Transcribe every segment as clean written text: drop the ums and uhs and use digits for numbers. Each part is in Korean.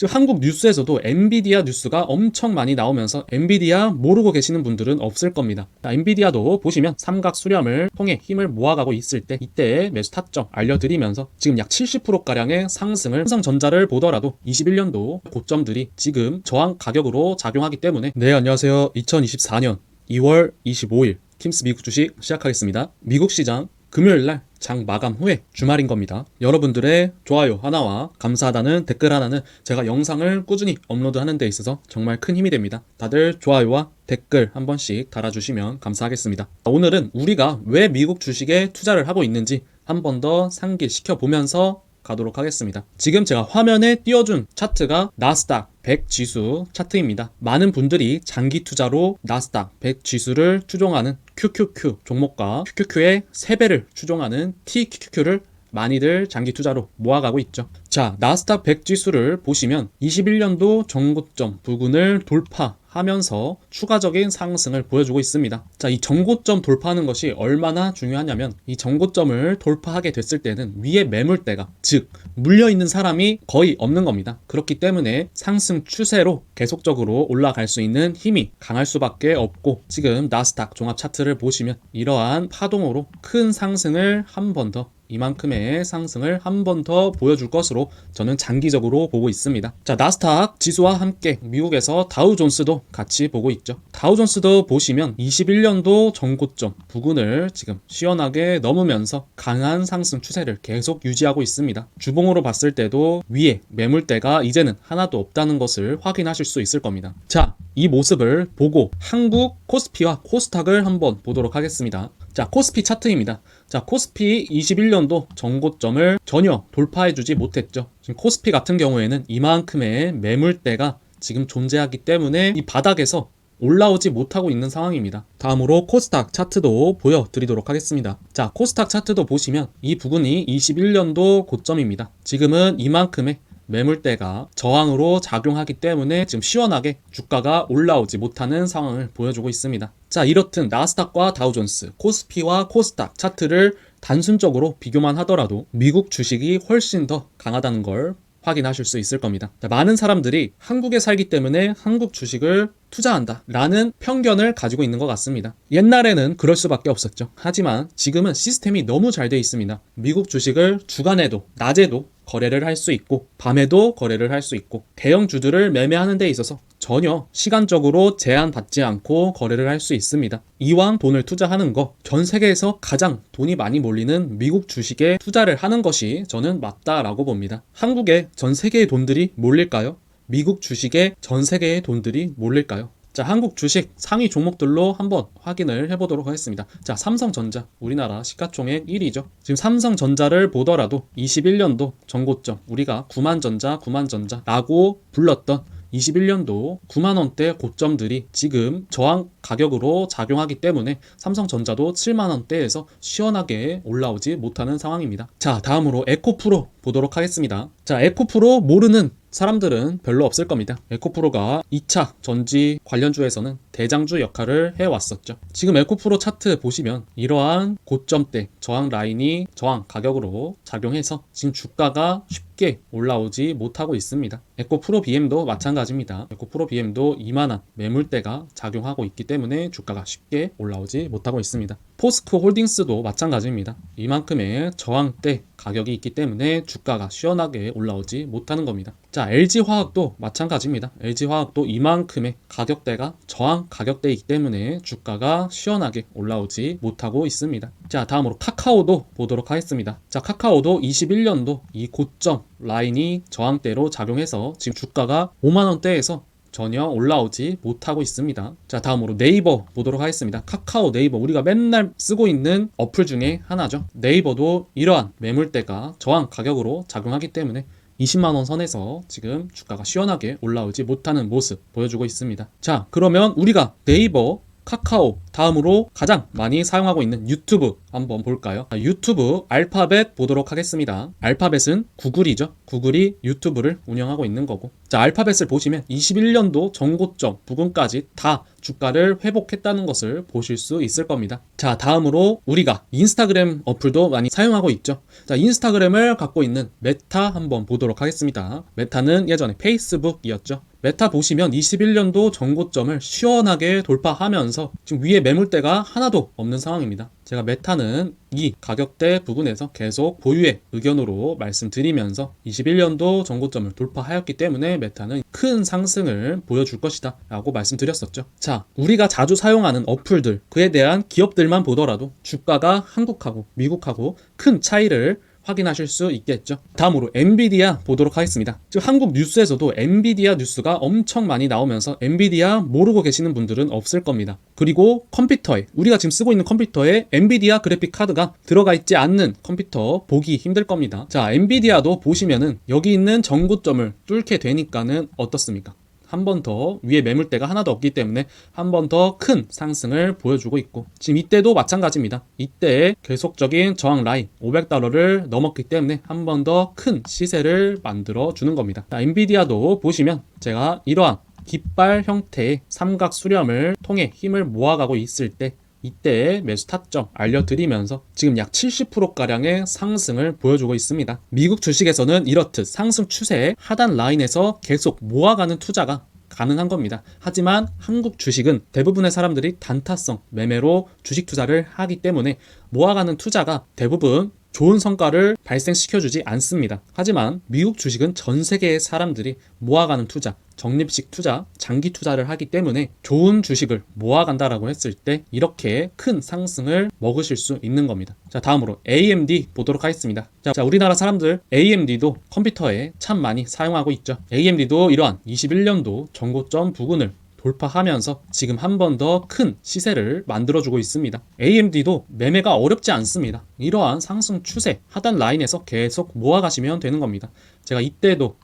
지금 한국 뉴스에서도 엔비디아 뉴스가 엄청 많이 나오면서 엔비디아 모르고 계시는 분들은 없을 겁니다. 엔비디아도 보시면 삼각 수렴을 통해 힘을 모아가고 있을 때 이때의 매수 타점 알려드리면서 지금 약 70%가량의 상승을, 삼성전자를 보더라도 21년도 고점들이 지금 저항 가격으로 작용하기 때문에. 네, 안녕하세요. 2024년 2월 25일 킴스 미국 주식 시작하겠습니다. 미국 시장 금요일날 장 마감 후에 주말인 겁니다. 여러분들의 좋아요 하나와 감사하다는 댓글 하나는 제가 영상을 꾸준히 업로드하는 데 있어서 정말 큰 힘이 됩니다. 다들 좋아요와 댓글 한 번씩 달아주시면 감사하겠습니다. 오늘은 우리가 왜 미국 주식에 투자를 하고 있는지 한 번 더 상기시켜 보면서 가도록 하겠습니다. 지금 제가 화면에 띄워준 차트가 나스닥 100 지수 차트입니다. 많은 분들이 장기 투자로 나스닥 100 지수를 추종하는 QQQ 종목과 QQQ의 3배를 추종하는 TQQQ를 많이들 장기 투자로 모아가고 있죠. 자, 나스닥 100 지수를 보시면 21년도 정고점 부근을 돌파하면서 추가적인 상승을 보여주고 있습니다. 자, 이 정고점 돌파하는 것이 얼마나 중요하냐면 이 정고점을 돌파하게 됐을 때는 위에 매물대가, 즉 물려있는 사람이 거의 없는 겁니다. 그렇기 때문에 상승 추세로 계속적으로 올라갈 수 있는 힘이 강할 수밖에 없고, 지금 나스닥 종합 차트를 보시면 이러한 파동으로 큰 상승을 한 번 더, 이만큼의 상승을 한 번 더 보여줄 것으로 저는 장기적으로 보고 있습니다. 자, 나스닥 지수와 함께 미국에서 다우존스도 같이 보고 있죠. 다우존스도 보시면 21년도 정고점 부근을 지금 시원하게 넘으면서 강한 상승 추세를 계속 유지하고 있습니다. 주봉으로 봤을 때도 위에 매물대가 이제는 하나도 없다는 것을 확인하실 수 있을 겁니다. 자, 이 모습을 보고 한국 코스피와 코스닥을 한번 보도록 하겠습니다. 자, 코스피 차트입니다. 자, 코스피 21년도 정고점을 전혀 돌파해주지 못했죠. 지금 코스피 같은 경우에는 이만큼의 매물대가 지금 존재하기 때문에 이 바닥에서 올라오지 못하고 있는 상황입니다. 다음으로 코스닥 차트도 보여드리도록 하겠습니다. 자, 코스닥 차트도 보시면 이 부분이 21년도 고점입니다. 지금은 이만큼의 매물대가 저항으로 작용하기 때문에 지금 시원하게 주가가 올라오지 못하는 상황을 보여주고 있습니다. 자, 이렇듯 나스닥과 다우존스, 코스피와 코스닥 차트를 단순적으로 비교만 하더라도 미국 주식이 훨씬 더 강하다는 걸 확인하실 수 있을 겁니다. 자, 많은 사람들이 한국에 살기 때문에 한국 주식을 투자한다 라는 편견을 가지고 있는 것 같습니다. 옛날에는 그럴 수밖에 없었죠. 하지만 지금은 시스템이 너무 잘 돼 있습니다. 미국 주식을 주간에도 낮에도 거래를 할 수 있고 밤에도 거래를 할 수 있고, 대형주들을 매매하는 데 있어서 전혀 시간적으로 제한받지 않고 거래를 할 수 있습니다. 이왕 돈을 투자하는 거, 전 세계에서 가장 돈이 많이 몰리는 미국 주식에 투자를 하는 것이 저는 맞다라고 봅니다. 한국에 전 세계의 돈들이 몰릴까요? 미국 주식에 전 세계의 돈들이 몰릴까요? 자, 한국 주식 상위 종목들로 한번 확인을 해보도록 하겠습니다. 자, 삼성전자, 우리나라 시가총액 1위죠. 지금 삼성전자를 보더라도 21년도 정고점, 우리가 9만전자라고 불렀던 21년도 9만원대 고점들이 지금 저항 가격으로 작용하기 때문에 삼성전자도 7만원대에서 시원하게 올라오지 못하는 상황입니다. 자, 다음으로 에코프로 보도록 하겠습니다. 자, 에코프로 모르는 사람들은 별로 없을 겁니다. 에코프로가 2차 전지 관련주에서는 대장주 역할을 해왔었죠. 지금 에코프로 차트 보시면 이러한 고점대 저항 라인이 저항 가격으로 작용해서 지금 주가가 쉽게 올라오지 못하고 있습니다. 에코프로 BM도 마찬가지입니다. 에코프로 BM도 이만한 매물대가 작용하고 있기 때문에 주가가 쉽게 올라오지 못하고 있습니다. 포스코 홀딩스도 마찬가지입니다. 이만큼의 저항대 가격이 있기 때문에 주가가 시원하게 올라오지 못하는 겁니다. 자, LG화학도 마찬가지입니다. LG화학도 이만큼의 가격대가 저항 가격대이기 때문에 주가가 시원하게 올라오지 못하고 있습니다. 자, 다음으로 카카오도 보도록 하겠습니다. 자, 카카오도 21년도 이 고점 라인이 저항대로 작용해서 지금 주가가 5만원대에서 전혀 올라오지 못하고 있습니다. 자, 다음으로 네이버 보도록 하겠습니다. 카카오 네이버, 우리가 맨날 쓰고 있는 어플 중에 하나죠. 네이버도 이러한 매물대가 저항 가격으로 작용하기 때문에 20만원 선에서 지금 주가가 시원하게 올라오지 못하는 모습 보여주고 있습니다. 자, 그러면 우리가 네이버, 카카오, 다음으로 가장 많이 사용하고 있는 유튜브 한번 볼까요? 유튜브 알파벳 보도록 하겠습니다. 알파벳은 구글이죠. 구글이 유튜브를 운영하고 있는 거고, 자, 알파벳을 보시면 21년도 전고점 부근까지 다 주가를 회복했다는 것을 보실 수 있을 겁니다. 자, 다음으로 우리가 인스타그램 어플도 많이 사용하고 있죠. 자, 인스타그램을 갖고 있는 메타 한번 보도록 하겠습니다. 메타는 예전에 페이스북이었죠. 메타 보시면 21년도 전고점을 시원하게 돌파하면서 지금 위에 매물대가 하나도 없는 상황입니다. 제가 메타는 이 가격대 부근에서 계속 보유의 의견으로 말씀드리면서 21년도 전고점을 돌파하였기 때문에 메타는 큰 상승을 보여줄 것이다 라고 말씀드렸었죠. 자, 우리가 자주 사용하는 어플들, 그에 대한 기업들만 보더라도 주가가 한국하고 미국하고 큰 차이를 확인하실 수 있겠죠. 다음으로 엔비디아 보도록 하겠습니다. 지금 한국 뉴스에서도 엔비디아 뉴스가 엄청 많이 나오면서 엔비디아 모르고 계시는 분들은 없을 겁니다. 그리고 컴퓨터에, 우리가 지금 쓰고 있는 컴퓨터에 엔비디아 그래픽 카드가 들어가 있지 않는 컴퓨터 보기 힘들 겁니다. 자, 엔비디아도 보시면은 여기 있는 전고점을 뚫게 되니까는 어떻습니까? 한 번 더 위에 매물대가 하나도 없기 때문에 한 번 더 큰 상승을 보여주고 있고, 지금 이때도 마찬가지입니다. 이때 계속적인 저항 라인 500달러를 넘었기 때문에 한 번 더 큰 시세를 만들어 주는 겁니다. 자, 엔비디아도 보시면 제가 이러한 깃발 형태의 삼각 수렴을 통해 힘을 모아가고 있을 때 이때 매수 타점 알려드리면서 지금 약 70%가량의 상승을 보여주고 있습니다. 미국 주식에서는 이렇듯 상승 추세의 하단 라인에서 계속 모아가는 투자가 가능한 겁니다. 하지만 한국 주식은 대부분의 사람들이 단타성 매매로 주식 투자를 하기 때문에 모아가는 투자가 대부분 좋은 성과를 발생시켜주지 않습니다. 하지만 미국 주식은 전 세계의 사람들이 모아가는 투자, 적립식 투자, 장기 투자를 하기 때문에 좋은 주식을 모아간다라고 했을 때 이렇게 큰 상승을 먹으실 수 있는 겁니다. 자, 다음으로 AMD 보도록 하겠습니다. 자, 우리나라 사람들 AMD도 컴퓨터에 참 많이 사용하고 있죠. AMD도 이러한 21년도 전고점 부근을 돌파하면서 지금 한 번 더 큰 시세를 만들어주고 있습니다. AMD도 매매가 어렵지 않습니다. 이러한 상승 추세 하단 라인에서 계속 모아가시면 되는 겁니다. 제가 이때도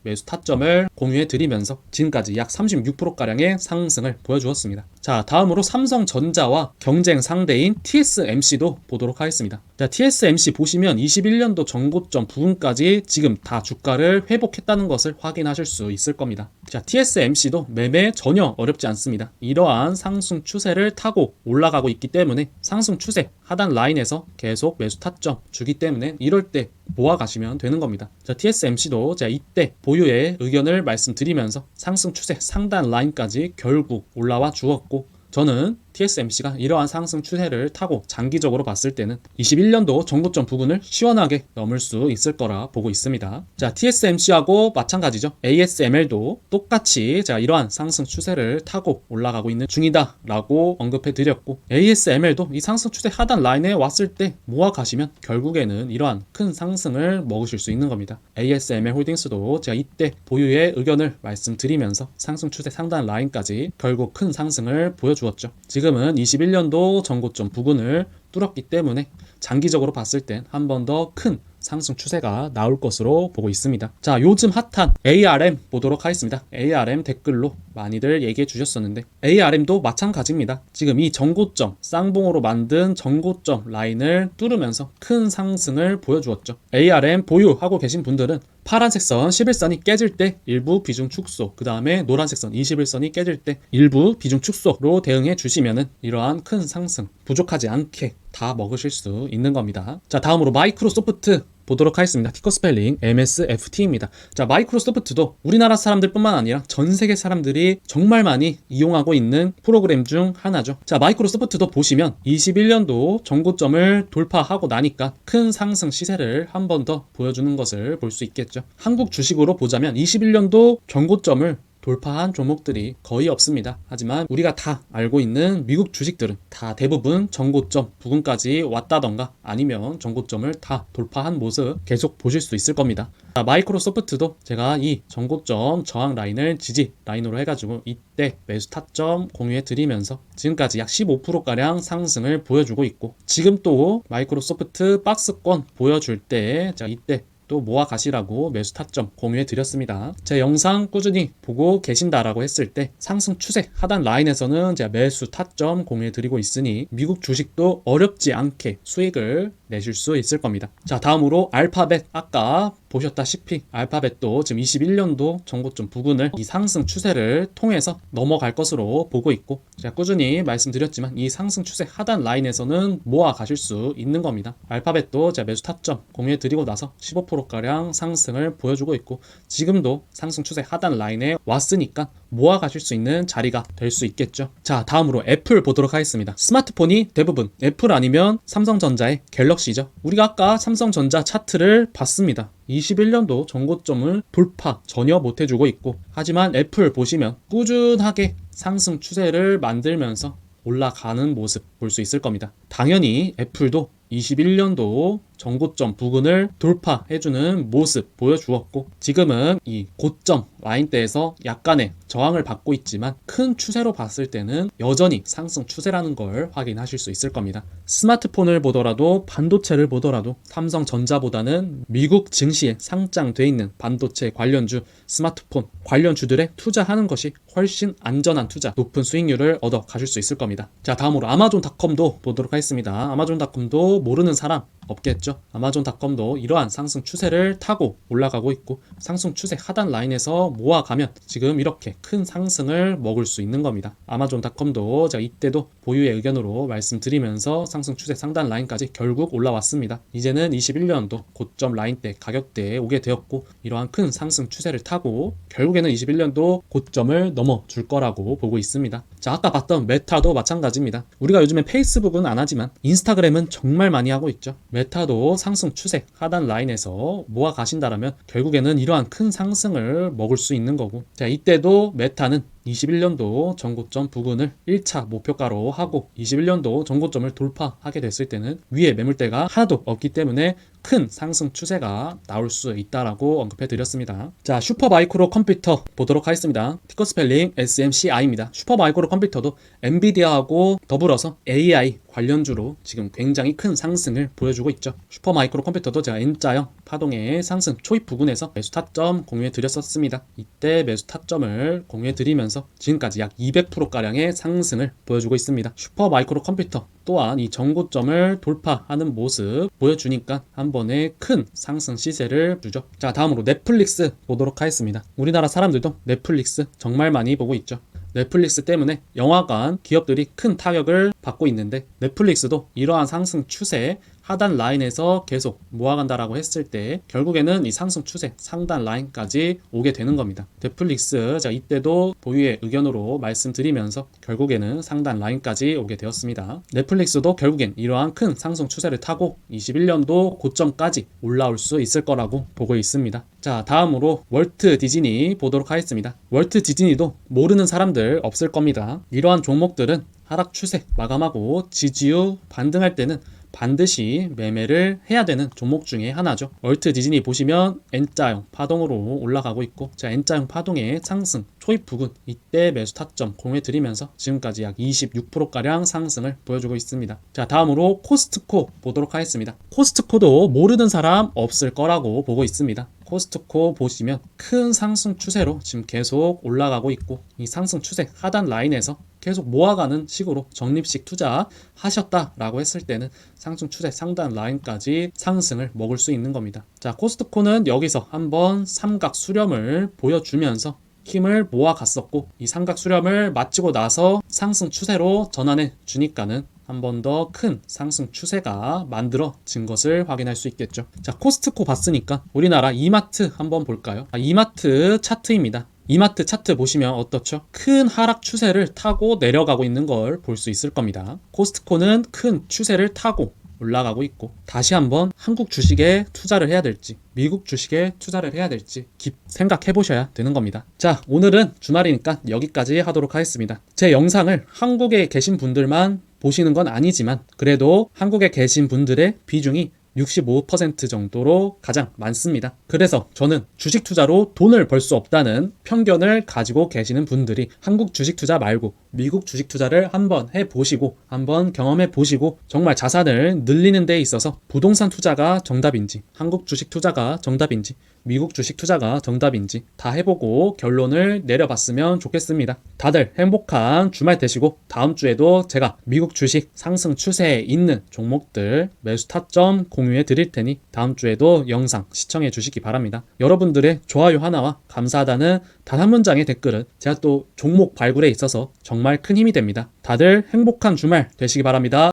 매수 타점을 공유해 드리면서 지금까지 약 36%가량의 상승을 보여주었습니다. 자, 다음으로 삼성전자와 경쟁 상대인 TSMC도 보도록 하겠습니다. 자, TSMC 보시면 21년도 전고점 부근까지 지금 다 주가를 회복했다는 것을 확인하실 수 있을 겁니다. 자, TSMC도 매매 전혀 어렵지 않습니다. 이러한 상승 추세를 타고 올라가고 있기 때문에 상승 추세 하단 라인에서 계속 매수 타점 주기 때문에 이럴 때 모아가시면 되는 겁니다. 자, TSMC도 제가 이때 보유의 의견을 말씀드리면서 상승 추세 상단 라인까지 결국 올라와 주었고, 저는 TSMC가 이러한 상승 추세를 타고 장기적으로 봤을 때는 21년도 전고점 부근을 시원하게 넘을 수 있을 거라 보고 있습니다. 자, TSMC하고 마찬가지죠. ASML도 똑같이 제가 이러한 상승 추세를 타고 올라가고 있는 중이다 라고 언급해 드렸고, ASML도 이 상승 추세 하단 라인에 왔을 때 모아 가시면 결국에는 이러한 큰 상승을 먹으실 수 있는 겁니다. ASML 홀딩스도 제가 이때 보유의 의견을 말씀드리면서 상승 추세 상단 라인까지 결국 큰 상승을 보여주었죠. 지금은 21년도 전고점 부근을 뚫었기 때문에 장기적으로 봤을 땐 한 번 더 큰 상승 추세가 나올 것으로 보고 있습니다. 자, 요즘 핫한 ARM 보도록 하겠습니다. ARM 댓글로 많이들 얘기해 주셨었는데 ARM도 마찬가지입니다. 지금 이 전고점, 쌍봉으로 만든 전고점 라인을 뚫으면서 큰 상승을 보여주었죠. ARM 보유하고 계신 분들은 파란색 선 11선이 깨질 때 일부 비중 축소, 그 다음에 노란색 선 21선이 깨질 때 일부 비중 축소로 대응해 주시면은 이러한 큰 상승 부족하지 않게 다 먹으실 수 있는 겁니다. 자, 다음으로 마이크로소프트 보도록 하겠습니다. 티커 스펠링 MSFT입니다. 자, 마이크로소프트도 우리나라 사람들뿐만 아니라 전 세계 사람들이 정말 많이 이용하고 있는 프로그램 중 하나죠. 자, 마이크로소프트도 보시면 21년도 전고점을 돌파하고 나니까 큰 상승 시세를 한 번 더 보여주는 것을 볼 수 있겠죠. 한국 주식으로 보자면 21년도 전고점을 돌파한 종목들이 거의 없습니다. 하지만 우리가 다 알고 있는 미국 주식들은 다 대부분 전고점 부근까지 왔다던가 아니면 전고점을 다 돌파한 모습 계속 보실 수 있을 겁니다. 자, 마이크로소프트도 제가 이 전고점 저항 라인을 지지 라인으로 해가지고 이때 매수 타점 공유해 드리면서 지금까지 약 15%가량 상승을 보여주고 있고, 지금 또 마이크로소프트 박스권 보여줄 때 제가 이때 또 모아 가시라고 매수 타점 공유해 드렸습니다. 제 영상 꾸준히 보고 계신다라고 했을 때 상승 추세 하단 라인에서는 제가 매수 타점 공유해 드리고 있으니 미국 주식도 어렵지 않게 수익을 내실 수 있을 겁니다. 자, 다음으로 알파벳, 아까 보셨다시피 알파벳도 지금 21년도 전고점 부근을 이 상승 추세를 통해서 넘어갈 것으로 보고 있고, 제가 꾸준히 말씀드렸지만 이 상승 추세 하단 라인에서는 모아 가실 수 있는 겁니다. 알파벳도 제가 매수 타점 공유해 드리고 나서 15%가량 상승을 보여주고 있고, 지금도 상승 추세 하단 라인에 왔으니까 모아 가실 수 있는 자리가 될 수 있겠죠. 자, 다음으로 애플 보도록 하겠습니다. 스마트폰이 대부분 애플 아니면 삼성전자의 갤럭시죠. 우리가 아까 삼성전자 차트를 봤습니다. 21년도 전고점을 돌파 전혀 못 해주고 있고, 하지만 애플 보시면 꾸준하게 상승 추세를 만들면서 올라가는 모습 볼 수 있을 겁니다. 당연히 애플도 21년도 전고점 부근을 돌파해주는 모습 보여주었고, 지금은 이 고점 라인대에서 약간의 저항을 받고 있지만 큰 추세로 봤을 때는 여전히 상승 추세라는 걸 확인하실 수 있을 겁니다. 스마트폰을 보더라도 반도체를 보더라도 삼성전자보다는 미국 증시에 상장돼 있는 반도체 관련주, 스마트폰 관련주들에 투자하는 것이 훨씬 안전한 투자, 높은 수익률을 얻어 가실 수 있을 겁니다. 자, 다음으로 아마존닷컴도 보도록 하겠습니다. 아마존닷컴도 모르는 사람 없겠죠. 아마존닷컴도 이러한 상승 추세를 타고 올라가고 있고, 상승 추세 하단 라인에서 모아가면 지금 이렇게 큰 상승을 먹을 수 있는 겁니다. 아마존닷컴도 제가 이때도 보유의 의견으로 말씀드리면서 상승 추세 상단 라인까지 결국 올라왔습니다. 이제는 21년도 고점 라인대 가격대에 오게 되었고, 이러한 큰 상승 추세를 타고 결국에는 21년도 고점을 넘어줄 거라고 보고 있습니다. 자, 아까 봤던 메타도 마찬가지입니다. 우리가 요즘에 페이스북은 안 하지만 인스타그램은 정말 많이 하고 있죠. 메타도 상승 추세 하단 라인에서 모아 가신다라면 결국에는 이러한 큰 상승을 먹을 수 있는 거고, 자, 이때도 메타는 21년도 전고점 부근을 1차 목표가로 하고 21년도 전고점을 돌파하게 됐을 때는 위에 매물대가 하나도 없기 때문에 큰 상승 추세가 나올 수 있다라고 언급해 드렸습니다. 자, 슈퍼마이크로 컴퓨터 보도록 하겠습니다. 티커 스펠링 SMCI입니다. 슈퍼마이크로 컴퓨터도 엔비디아하고 더불어서 AI 관련주로 지금 굉장히 큰 상승을 보여주고 있죠. 슈퍼마이크로 컴퓨터도 제가 N자형 파동의 상승 초입 부근에서 매수 타점 공유해 드렸었습니다. 이때 매수 타점을 공유해 드리면서 지금까지 약 200%가량의 상승을 보여주고 있습니다. 슈퍼마이크로 컴퓨터 또한 이 전고점을 돌파하는 모습 보여주니까 한 번에 큰 상승 시세를 주죠. 자, 다음으로 넷플릭스 보도록 하겠습니다. 우리나라 사람들도 넷플릭스 정말 많이 보고 있죠. 넷플릭스 때문에 영화관 기업들이 큰 타격을 받고 있는데, 넷플릭스도 이러한 상승 추세 하단 라인에서 계속 모아간다라고 했을 때 결국에는 이 상승 추세 상단 라인까지 오게 되는 겁니다. 넷플릭스 제가 이때도 보유의 의견으로 말씀드리면서 결국에는 상단 라인까지 오게 되었습니다. 넷플릭스도 결국엔 이러한 큰 상승 추세를 타고 21년도 고점까지 올라올 수 있을 거라고 보고 있습니다. 자, 다음으로 월트 디즈니 보도록 하겠습니다. 월트 디즈니도 모르는 사람들 없을 겁니다. 이러한 종목들은 하락 추세 마감하고 지지유 반등할 때는 반드시 매매를 해야 되는 종목 중에 하나죠. 월트 디즈니 보시면 N자형 파동으로 올라가고 있고, 자, N자형 파동의 상승 초입 부근 이때 매수 타점 공유해 드리면서 지금까지 약 26%가량 상승을 보여주고 있습니다. 자, 다음으로 코스트코 보도록 하겠습니다. 코스트코도 모르는 사람 없을 거라고 보고 있습니다. 코스트코 보시면 큰 상승 추세로 지금 계속 올라가고 있고, 이 상승 추세 하단 라인에서 계속 모아가는 식으로 적립식 투자 하셨다라고 했을 때는 상승 추세 상단 라인까지 상승을 먹을 수 있는 겁니다. 자, 코스트코는 여기서 한번 삼각 수렴을 보여주면서 힘을 모아 갔었고, 이 삼각 수렴을 마치고 나서 상승 추세로 전환해 주니까는 한 번 더 큰 상승 추세가 만들어진 것을 확인할 수 있겠죠. 자, 코스트코 봤으니까 우리나라 이마트 한번 볼까요? 이마트 차트입니다. 이마트 차트 보시면 어떻죠? 큰 하락 추세를 타고 내려가고 있는 걸 볼 수 있을 겁니다. 코스트코는 큰 추세를 타고 올라가고 있고, 다시 한번 한국 주식에 투자를 해야 될지 미국 주식에 투자를 해야 될지 생각해 보셔야 되는 겁니다. 자, 오늘은 주말이니까 여기까지 하도록 하겠습니다. 제 영상을 한국에 계신 분들만 보시는 건 아니지만 그래도 한국에 계신 분들의 비중이 65% 정도로 가장 많습니다. 그래서 저는 주식 투자로 돈을 벌 수 없다는 편견을 가지고 계시는 분들이 한국 주식 투자 말고 미국 주식 투자를 한번 해보시고 한번 경험해 보시고 정말 자산을 늘리는 데 있어서 부동산 투자가 정답인지 한국 주식 투자가 정답인지 미국 주식 투자가 정답인지 다 해보고 결론을 내려봤으면 좋겠습니다. 다들 행복한 주말 되시고 다음 주에도 제가 미국 주식 상승 추세에 있는 종목들 매수 타점 공유해 드릴 테니 다음 주에도 영상 시청해 주시기 바랍니다. 여러분들의 좋아요 하나와 감사하다는 단 한 문장의 댓글은 제가 또 종목 발굴에 있어서 정말 큰 힘이 됩니다. 다들 행복한 주말 되시기 바랍니다.